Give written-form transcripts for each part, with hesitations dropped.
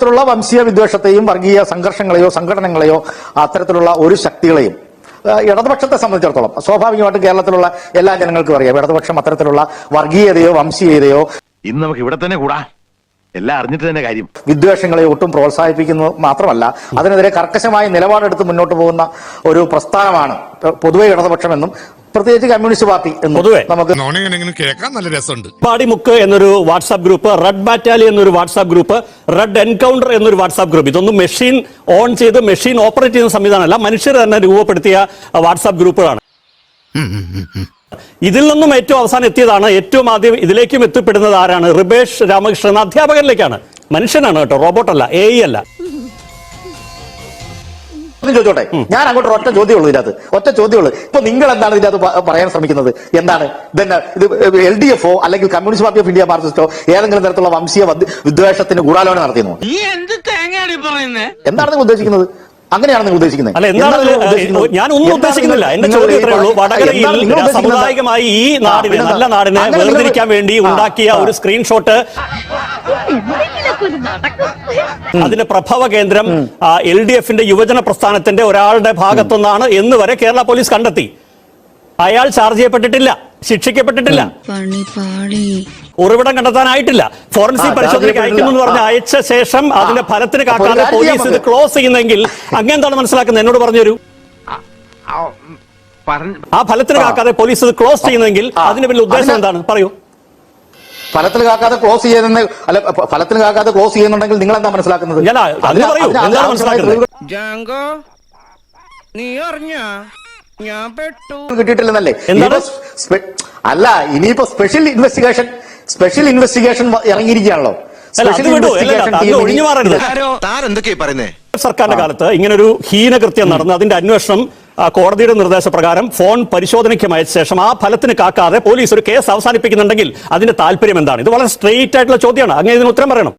അത്തരത്തിലുള്ള വംശീയ വിദ്വേഷത്തെയും വർഗീയ സംഘർഷങ്ങളെയോ സംഘടനകളെയോ അത്തരത്തിലുള്ള ഒരു ശക്തികളെയും ഇടതുപക്ഷത്തെ സംബന്ധിച്ചിടത്തോളം സ്വാഭാവികമായിട്ടും കേരളത്തിലുള്ള എല്ലാ ജനങ്ങൾക്കും അറിയാം ഇടതുപക്ഷം അത്തരത്തിലുള്ള വർഗീയതയോ വംശീയതയോ ഇന്ന് നമുക്ക് ഇവിടെ തന്നെ കൂടാ എല്ലാം അറിഞ്ഞിട്ട് തന്നെ കാര്യം വിദ്വേഷങ്ങളെ ഒട്ടും പ്രോത്സാഹിപ്പിക്കുന്നത് മാത്രമല്ല അതിനെതിരെ കർക്കശമായ നിലപാടെടുത്ത് മുന്നോട്ട് പോകുന്ന ഒരു പ്രസ്ഥാനമാണ് പൊതുവെ ഇടതുപക്ഷമെന്നും പ്രത്യേകിച്ച് കമ്മ്യൂണിസ്റ്റ് പാർട്ടി പൊതുവെ നമുക്ക് കേൾക്കാൻ നല്ല രസമുണ്ട്. പാടിമുക്ക് എന്നൊരു വാട്സാപ്പ് ഗ്രൂപ്പ്, റെഡ് ബാറ്റാലി എന്നൊരു വാട്സാപ്പ് ഗ്രൂപ്പ്, റെഡ് എൻകൗണ്ടർ എന്നൊരു വാട്സാപ്പ് ഗ്രൂപ്പ്, ഇതൊന്നും മെഷീൻ ഓൺ ചെയ്ത് മെഷീൻ ഓപ്പറേറ്റ് ചെയ്യുന്ന സംവിധാനമല്ല, മനുഷ്യർ തന്നെ രൂപപ്പെടുത്തിയ വാട്സാപ്പ് ഗ്രൂപ്പുകളാണ്. ഇതിൽ നിന്നും ഏറ്റവും അവസാനം എത്തിയതാണ്, ഏറ്റവും ആദ്യം ഇതിലേക്കും എത്തിപ്പെടുന്നത് ആരാണ്? റിബേഷ് രാമകൃഷ്ണൻ അധ്യാപകരിലേക്കാണ്. മനുഷ്യനാണ് കേട്ടോ, റോബോട്ടല്ല, AI അല്ല. ചോദിച്ചോട്ടെ, ഞാൻ അങ്ങോട്ട് ഒറ്റ ചോദ്യമുള്ളൂ ഇതിനകത്ത്, ഒറ്റ ചോദ്യമുള്ളൂ. ഇപ്പൊ നിങ്ങൾ എന്താണ് ഇതിനകത്ത് പറയാൻ ശ്രമിക്കുന്നത്? എന്താണ് ഇത് LDF അല്ലെങ്കിൽ കമ്മ്യൂണിസ്റ്റ് പാർട്ടി ഓഫ് ഇന്ത്യ മാർക്സിസ്റ്റോ ഏതെങ്കിലും തരത്തിലുള്ള വംശീയ വിദ്വേഷത്തിന് ഗൂഢാലോചന നടത്തിയെന്നോ? എന്താണ് നിങ്ങൾ ഉദ്ദേശിക്കുന്നത്? അങ്ങനെയാണ് നിങ്ങൾ ഉദ്ദേശിക്കുന്നത്? ഞാൻ ഒന്നും ഉദ്ദേശിക്കുന്നില്ല. എന്റെ ചോദ്യം ഇത്രയേ ഉള്ളൂ. വടകരയിൽ സാമുദായികമായി ഈ നാടിനെ, നല്ല നാടിനെ വേർതിരിക്കാൻ വേണ്ടി ഉണ്ടാക്കിയ ഒരു സ്ക്രീൻഷോട്ട്, അതിന്റെ പ്രഭവ കേന്ദ്രം LDFന്റെ യുവജന പ്രസ്ഥാനത്തിന്റെ ഒരാളുടെ ഭാഗത്തുനിന്നാണ് എന്ന് വരെ കേരള പോലീസ് കണ്ടെത്തി. അയാൾ ചാർജ് ചെയ്യപ്പെട്ടിട്ടില്ല, ശിക്ഷിക്കപ്പെട്ടിട്ടില്ല, ഉറവിടം കണ്ടെത്താനായിട്ടില്ല. ഫോറൻസിക് പരിശോധനയ്ക്ക് അയക്കുന്നു എന്ന് പറഞ്ഞ് അയച്ച ശേഷം അതിന്റെ ഫലത്തിന് കാക്കാതെ പോലീസ് ഇത് ക്ലോസ് ചെയ്യുന്നെങ്കിൽ അങ്ങനെന്താണ് മനസ്സിലാക്കുന്നത്? എന്നോട് പറഞ്ഞുതരൂ. ആ ഫലത്തിന് കാക്കാതെ പോലീസ് ഇത് ക്ലോസ് ചെയ്യുന്നെങ്കിൽ അതിന്റെ പിന്നിൽ ഉദ്ദേശം എന്താണ്? പറയൂ. ഫലത്തിൽ കാക്കാതെ ക്ലോസ് ചെയ്യുന്ന, അല്ല, ഫലത്തിൽ കാക്കാതെ ക്ലോസ് ചെയ്യുന്നുണ്ടെങ്കിൽ നിങ്ങൾ എന്താ മനസ്സിലാക്കുന്നത്? കിട്ടിയിട്ടില്ലെന്നല്ലേ? അല്ല, ഇനിയിപ്പോ സ്പെഷ്യൽ ഇൻവെസ്റ്റിഗേഷൻ ഇറങ്ങിയിരിക്കുകയാണല്ലോ. സർക്കാരിന്റെ കാലത്ത് ഇങ്ങനൊരു ഹീനകൃത്യം നടന്ന് അതിന്റെ അന്വേഷണം കോടതിയുടെ നിർദ്ദേശപ്രകാരം ഫോൺ പരിശോധനയ്ക്ക് അയച്ച ശേഷം ആ ഫലത്തിന് കാക്കാതെ പോലീസ് ഒരു കേസ് അവസാനിപ്പിക്കുന്നുണ്ടെങ്കിൽ അതിന്റെ താല്പര്യം എന്താണ്? ഇത് വളരെ സ്ട്രെയിറ്റ് ആയിട്ടുള്ള ചോദ്യമാണ്. അങ്ങനെ ഇതിന് ഉത്തരം പറയണം.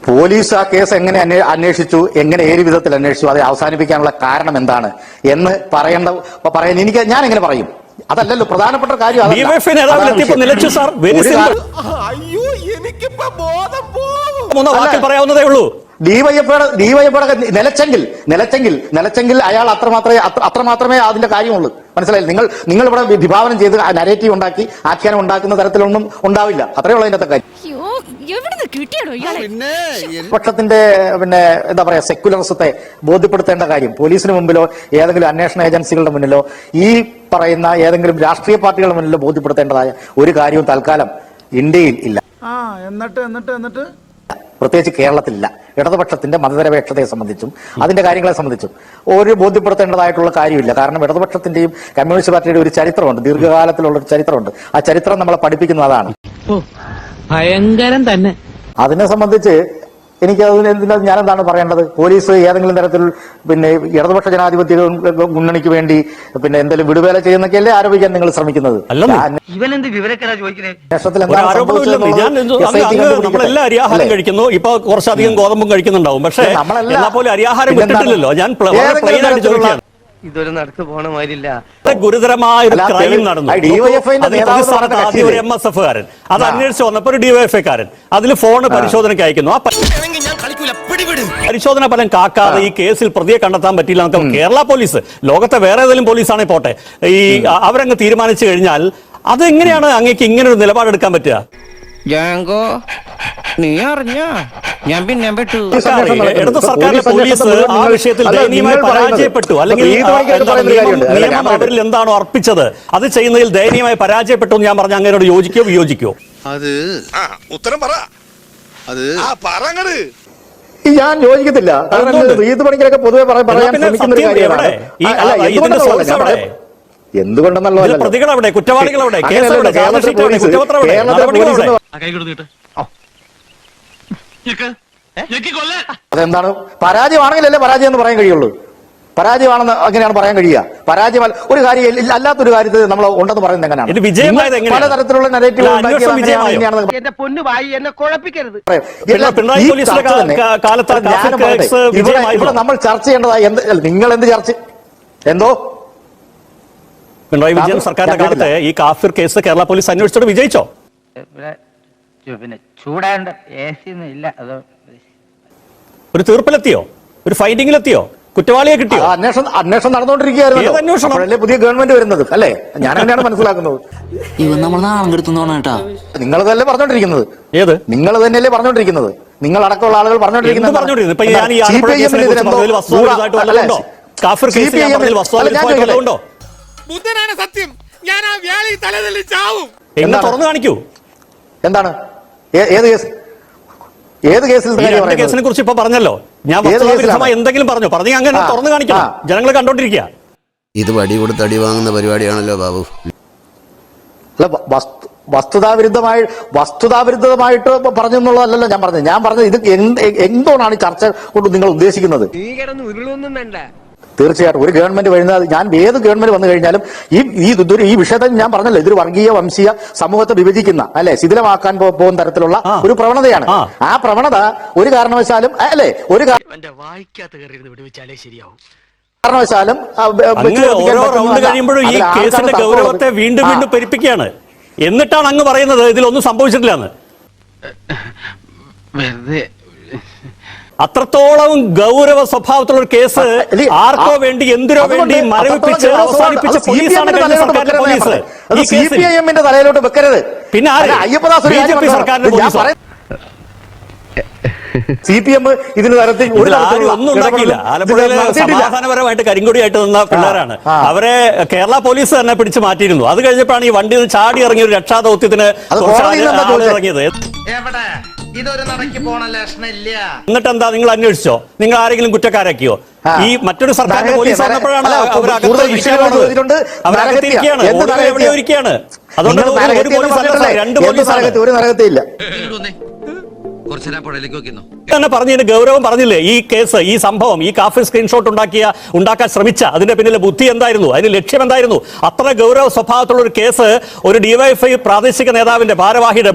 പോലീസ് ആ കേസ് എങ്ങനെ അന്വേഷിച്ചു, എങ്ങനെ ഏത് വിധത്തിൽ അന്വേഷിച്ചു, അത് അവസാനിപ്പിക്കാനുള്ള കാരണം എന്താണ് എന്ന് പറയാൻ ഞാൻ എങ്ങനെ പറയും? അതല്ലല്ലോ പ്രധാനപ്പെട്ട കാര്യം. പറയാവുന്നതേ ഉള്ളൂ. ഡിവൈഎഫ്ഐയുടെ നിലച്ചെങ്കിൽ അയാൾ അത്രമാത്രമേ അതിന്റെ കാര്യമുള്ളൂ. മനസ്സിലായി? നിങ്ങൾ ഇവിടെ വിഭാവനം ചെയ്ത് നരേറ്റീവ് ഉണ്ടാക്കി ആഖ്യാനം ഉണ്ടാക്കുന്ന തരത്തിലൊന്നും ഉണ്ടാവില്ല. അത്രേ ഉള്ളൂ അതിന്റെ കാര്യം. പക്ഷത്തിന്റെ എന്താ പറയാ, സെക്യുലറിസത്തെ ബോധ്യപ്പെടുത്തേണ്ട കാര്യം പോലീസിന് മുമ്പിലോ ഏതെങ്കിലും അന്വേഷണ ഏജൻസികളുടെ മുന്നിലോ ഈ പറയുന്ന ഏതെങ്കിലും രാഷ്ട്രീയ പാർട്ടികളുടെ മുന്നിലോ ബോധ്യപ്പെടുത്തേണ്ടതായ ഒരു കാര്യവും തൽക്കാലം ഇന്ത്യയിൽ ഇല്ല. എന്നിട്ട് പ്രത്യേകിച്ച് കേരളത്തിലില്ല. ഇടതുപക്ഷത്തിന്റെ മതനിരപേക്ഷതയെ സംബന്ധിച്ചും അതിന്റെ കാര്യങ്ങളെ സംബന്ധിച്ചും ഒരു ബോധ്യപ്പെടുത്തേണ്ടതായിട്ടുള്ള കാര്യമില്ല. കാരണം ഇടതുപക്ഷത്തിന്റെയും കമ്മ്യൂണിസ്റ്റ് പാർട്ടിയുടെ ഒരു ചരിത്രമുണ്ട്, ദീർഘകാലത്തിലുള്ള ഒരു ചരിത്രമുണ്ട്. ആ ചരിത്രം നമ്മളെ പഠിപ്പിക്കുന്നത് അതാണ്. ഭയങ്കരം തന്നെ. അതിനെ സംബന്ധിച്ച് എനിക്ക് ഞാൻ എന്താണ് പറയേണ്ടത്? പോലീസ് ഏതെങ്കിലും തരത്തിൽ ഇടതുപക്ഷ ജനാധിപത്യ മുന്നണിക്ക് വേണ്ടി എന്തെങ്കിലും വിടുവേല ചെയ്യുന്നൊക്കെയല്ലേ ആരോപിക്കാൻ നിങ്ങൾ ശ്രമിക്കുന്നത്? നമ്മളെല്ലാം അരിയാഹാരം കഴിക്കുന്നു, ഇപ്പൊ കുറച്ചധികം ഗോതമ്പും കഴിക്കുന്നുണ്ടാവും, പക്ഷേ പോലും അരിയാഹാരം വിട്ടിട്ടില്ലല്ലോ. ഞാൻ ചോദിക്കാം, ഇതൊരു നടക്ക് പോണ മാതിരില്ല. ഗുരുതരമായ ഒരു ക്രൈം നടന്നു. ആദ്യം ഒരു MSF-കാരൻ അത് അന്വേഷിച്ച് വന്നപ്പോ ഒരു DYFI-കാരൻ അതിൽ ഫോണ് പരിശോധനയ്ക്ക് അയക്കുന്നു. ആ പരിശോധന ഫലം കാക്കാതെ ഈ കേസിൽ പ്രതിയെ കണ്ടെത്താൻ പറ്റില്ല എന്നൊക്കെ കേരള പോലീസ്, ലോകത്തെ വേറെ ഏതെങ്കിലും പോലീസാണെങ്കിൽ പോട്ടെ, അവരങ്ങ് തീരുമാനിച്ചു കഴിഞ്ഞാൽ അതെങ്ങനെയാണ് അങ്ങേക്ക് ഇങ്ങനെ ഒരു നിലപാടെടുക്കാൻ പറ്റുക? നീ അറിഞ്ഞ ഞാൻ പിന്നെ പെട്ടു. ഇടത് സർക്കാരിലെ പോലീസ് ആ വിഷയത്തിൽ ദയനീയമായി പരാജയപ്പെട്ടു, അല്ലെങ്കിൽ നിയമം അവരിൽ എന്താണോ അർപ്പിച്ചത് അത് ചെയ്യുന്നതിൽ ദയനീയമായി പരാജയപ്പെട്ടു എന്ന് ഞാൻ പറഞ്ഞ അങ്ങനോട് യോജിക്കോ വിയോജിക്കോ? അത് ഉത്തരം പറ. അത് ഞാൻ യോജിക്കത്തില്ല. റീത് പണിക്കരൊക്കെ പൊതുവെ പറയാൻ ശ്രമിക്കുന്ന ഒരു കാര്യമാണ്. എന്തുകൊണ്ടെന്നുള്ള പ്രതികളവിടെ, കുറ്റവാളികളവിടെ, അതെന്താണ്? പരാജയമാണെങ്കിലല്ലേ പരാജയം എന്ന് പറയാൻ കഴിയുള്ളൂ. പരാജയമാണെന്ന് അങ്ങനെയാണ് പറയാൻ കഴിയുക. പരാജയം ഒരു കാര്യം അല്ലാത്തൊരു കാര്യത്തിൽ നമ്മൾ ഉണ്ടെന്ന് പറയുന്നത് എങ്ങനെയാണ്? പലതരത്തിലുള്ള നെഗറ്റീവ് ഇവിടെ നമ്മൾ ചർച്ച ചെയ്യേണ്ടതായി നിങ്ങൾ എന്ത് ചർച്ച എന്തോ പിണറായി വിജയൻ സർക്കാരിന്റെ കാലത്ത് ഈ കാഫിർ കേസ് കേരള പോലീസ് അന്വേഷിച്ചിട്ട് വിജയിച്ചോ? പിന്നെ ചൂടാണ്ട് AC ഒന്നും ഇല്ല അത് ഒരു തീർപ്പിലെത്തിയോ? ഒരു ഫൈൻഡിങ്ങിലെത്തിയോ? കുറ്റവാളിയെ കിട്ടിയോ? അന്വേഷണം നടന്നുകൊണ്ടിരിക്കുകയായിരുന്നു. ഏത് അന്വേഷണം? അപ്പോഴല്ലേ പുതിയ ഗവൺമെന്റ് വരുന്നത് അല്ലേ? ഞാൻ അങ്ങനെയാണ് മനസ്സിലാക്കുന്നത്. ഇവൻ നമ്മൾ നാണം കെടുത്തുന്നോണ കേട്ടാ. നിങ്ങൾ തന്നെ പറഞ്ഞോണ്ടിരിക്കുന്നത്. ഏത്? നിങ്ങൾ തന്നെയല്ലേ പറഞ്ഞോണ്ടിരിക്കുന്നത്. നിങ്ങൾ അടക്കമുള്ള ആളുകൾ പറഞ്ഞോണ്ടിരിക്കുന്നത്. ഇപ്പൊ ഞാൻ ഈ ആലപ്പുഴ കേസിനെ കുറിച്ച് പറഞ്ഞതിൽ വസ്തുതയുമായിട്ട് വല്ലതുണ്ടോ? കാഫിർ കേസിൽ ഞാൻ പറഞ്ഞതിൽ വസ്തുതയുമായിട്ട് വല്ലതുണ്ടോ? ബുദ്ധനാണ് സത്യം. ഞാൻ ആ വ്യാളി തലതല്ലി ചാവും. എന്നെ തുറന്നു കാണിക്കൂ. എന്താണ്? ഏത് കേസ്? ഏത് കേസിൽ? ഈ രണ്ട് കേസിനെ കുറിച്ച് ഇപ്പൊ പറഞ്ഞല്ലോ. ഞാൻ വസ്തുതാവിരുദ്ധമായി എന്തെങ്കിലും പറഞ്ഞു അങ്ങനെ തുറന്നു കാണിക്കണം. ജനങ്ങൾ കണ്ടോണ്ടിരിക്കുക. ഇത് വടി കൊടുത്ത് അടി വാങ്ങുന്ന പരിപാടിയാണല്ലോ ബാബു. അല്ല, വസ്തുതാവിരുദ്ധമായിട്ട് പറഞ്ഞു എന്നുള്ളതല്ലല്ലോ ഞാൻ പറഞ്ഞത്. ഞാൻ പറഞ്ഞത് ഇത് എന്തുകൊണ്ടാണ് ചർച്ച കൊണ്ട് നിങ്ങൾ ഉദ്ദേശിക്കുന്നത്? തീർച്ചയായിട്ടും ഒരു ഗവൺമെന്റ് വരുന്നത്, ഞാൻ ഏത് ഗവൺമെന്റ് വന്നു കഴിഞ്ഞാലും ഈ വിഷയത്തിൽ ഞാൻ പറഞ്ഞല്ലോ, ഇതൊരു വർഗീയ വംശീയ സമൂഹത്തെ വിഭജിക്കുന്ന അല്ലെ ശിഥിലമാക്കാൻ പോകുന്ന തരത്തിലുള്ള ഒരു പ്രവണതയാണ്. ആ പ്രവണത ഒരു കാരണവശാലും അല്ലെ ഒരു കാരണവശാലും ഓരോ റൗണ്ട് കഴിയുമ്പോഴും ഈ കേസിന്റെ ഗൗരവത്തെ വീണ്ടും വീണ്ടും പെരുപ്പിക്കുകയാണ്. എന്നിട്ടാണ് അങ്ങ് പറയുന്നത് ഇതിലൊന്നും സംഭവിച്ചിട്ടില്ലെന്ന്. വെറുതെ അത്രത്തോളം ഗൗരവ സ്വഭാവത്തിലുള്ള ഒരു കേസ് ആർക്കോ വേണ്ടി എന്തിനോ വേണ്ടി മരവിപ്പിച്ച് അവസാനിപ്പിച്ച പോലീസാണ് കഴിഞ്ഞ സർക്കാരിന്റെ പോലീസ്. ഈ CPIM-ന്റെ തലയിലോട്ട് വെക്കരുത്. പിന്നെ അയ്യപ്പദാസ് BJP സർക്കാരിന്റെ പോലീസ് CPM ഇതിന് തരത്തിൽ ഒന്നും ഉണ്ടാക്കിയില്ല. ആലപ്പുഴയിലെ സമാധാനപരമായിട്ട് കരിങ്കൊടിയായിട്ട് നിന്ന പിള്ളേരാണ്. അവരെ കേരള പോലീസ് തന്നെ പിടിച്ചു മാറ്റിയിരുന്നു. അത് കഴിഞ്ഞപ്പോഴാണ് ഈ വണ്ടിയിൽ ചാടി ഇറങ്ങിയ ഒരു രക്ഷാദൌത്യത്തിന് ഇറങ്ങിയത്. ഇതൊരു നടക്കി പോണ ലക്ഷണില്ല. എന്നിട്ട് എന്താ നിങ്ങൾ അന്വേഷിച്ചോ? നിങ്ങൾ ആരെങ്കിലും കുറ്റക്കാരാക്കിയോ? ഈ മറ്റൊരു സർക്കാരിന്റെ പോലീസ് വന്നപ്പോഴാണ് അവരകത്തിരിക്കുകയാണ്. എവിടെയോ ഇരിക്കുകയാണ്. അതുകൊണ്ട് ഒരു പോലീസ് അല്ല, രണ്ട് പോലീസാണ്. ഒരു നരകത്തില്ല തന്നെ പറഞ്ഞതിന് ഗൗരവം പറഞ്ഞില്ലേ? ഈ കേസ്, ഈ സംഭവം, ഈ കാഫിർ സ്ക്രീൻഷോട്ട് ഉണ്ടാക്കാൻ ശ്രമിച്ച അതിന്റെ പിന്നിലെ ബുദ്ധി എന്തായിരുന്നു? അതിന് ലക്ഷ്യം എന്തായിരുന്നു? അത്ര ഗൗരവ സ്വഭാവത്തിലുള്ള ഒരു കേസ് ഒരു ഡിവൈഎഫ്ഐ പ്രാദേശിക നേതാവിന്റെ ഭാരവാഹിയുടെ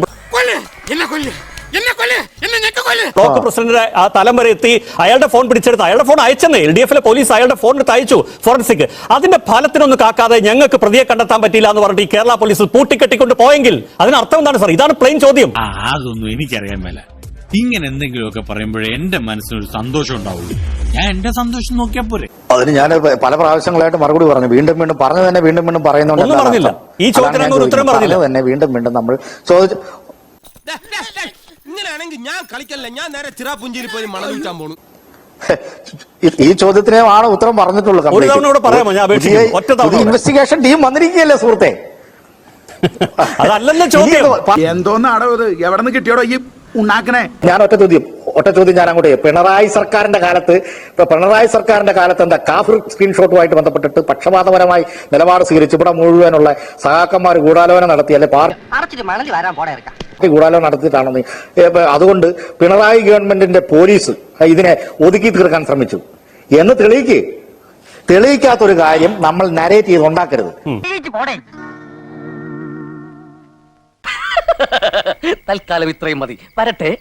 ബ്ലോക്ക് പ്രസിഡന്റിന്റെ തലം വരെ എത്തി അയാളുടെ ഫോൺ പിടിച്ചെടുത്ത് അയാളുടെ ഫോൺ അയച്ചെന്നേ LDF-ലെ പോലീസ് അയാളുടെ ഫോൺ എടുത്ത് അയച്ചു ഫോറൻസിക്. അതിന്റെ ഫലത്തിനൊന്നും കാക്കാതെ ഞങ്ങൾക്ക് പ്രതിയെ കണ്ടെത്താൻ പറ്റില്ല എന്ന് പറഞ്ഞിട്ട് ഈ കേരള പോലീസ് പൂട്ടിക്കെട്ടിക്കൊണ്ട് പോയെങ്കിൽ അതിനർത്ഥം എന്താണ് സാർ? ഇതാണ് പ്ലെയിൻ ചോദ്യം. അതൊന്നും എനിക്കറിയാൻ മേല. ഇങ്ങനെ എന്തെങ്കിലുമൊക്കെ പറയുമ്പോഴേ എന്റെ മനസ്സിനൊരു സന്തോഷം ഉണ്ടാവുള്ളൂ. ഞാൻ എന്റെ സന്തോഷം നോക്കിയാ പോരെ. അതിന് ഞാൻ പല പ്രാവശ്യങ്ങളായിട്ട് മറുപടി പറഞ്ഞു. വീണ്ടും വീണ്ടും പറഞ്ഞു തന്നെ വീണ്ടും വീണ്ടും പറയുന്നുണ്ട്. പറഞ്ഞില്ല ഈ ചോദ്യത്തിന് ഉത്തരം പറഞ്ഞില്ല തന്നെ വീണ്ടും വീണ്ടും നമ്മൾ ചോദിച്ചു. ഇങ്ങനെയാണെങ്കിൽ ഞാൻ കളിക്കല്ല, ഞാൻ നേരെ ചിറാപുഞ്ചിയിൽ പോയി മണം വിൽക്കാൻ പോണു. ഈ ചോദ്യത്തിനാണ് ഉത്തരം പറഞ്ഞിട്ടുള്ളത്. ഇൻവെസ്റ്റിഗേഷൻ ടീം വന്നിരിക്കുകയല്ലേ സുഹൃത്തെ? അതല്ലെന്ന് ചോദ്യം. എന്തോന്നാടോ ഇത്? എവിടെ നിന്ന് കിട്ടിയോടോ ഈ ഉണ്ടാക്കണേ? ഞാൻ ഒറ്റ ചോദ്യം ഞാൻ അങ്ങോട്ട് പിണറായി സർക്കാരിന്റെ കാലത്ത് എന്താ കാഫിർ സ്ക്രീൻഷോട്ടുമായിട്ട് ബന്ധപ്പെട്ടിട്ട് പക്ഷപാതപരമായി നിലപാട് സ്വീകരിച്ച് ഇവിടെ മുഴുവനുള്ള സഹാക്കന്മാർ ഗൂഢാലോചന നടത്തി അല്ലെ പാർട്ടി ഗൂഢാലോചന നടത്തിയിട്ടാണെന്ന് അതുകൊണ്ട് പിണറായി ഗവൺമെന്റിന്റെ പോലീസ് ഇതിനെ ഒതുക്കി തീർക്കാൻ ശ്രമിച്ചു എന്ന് തെളിയിക്കാത്തൊരു കാര്യം നമ്മൾ നരേറ്റ് ചെയ്ത് ഉണ്ടാക്കരുത്. തൽക്കാലം ഇത്രയും മതി. വരട്ടെ.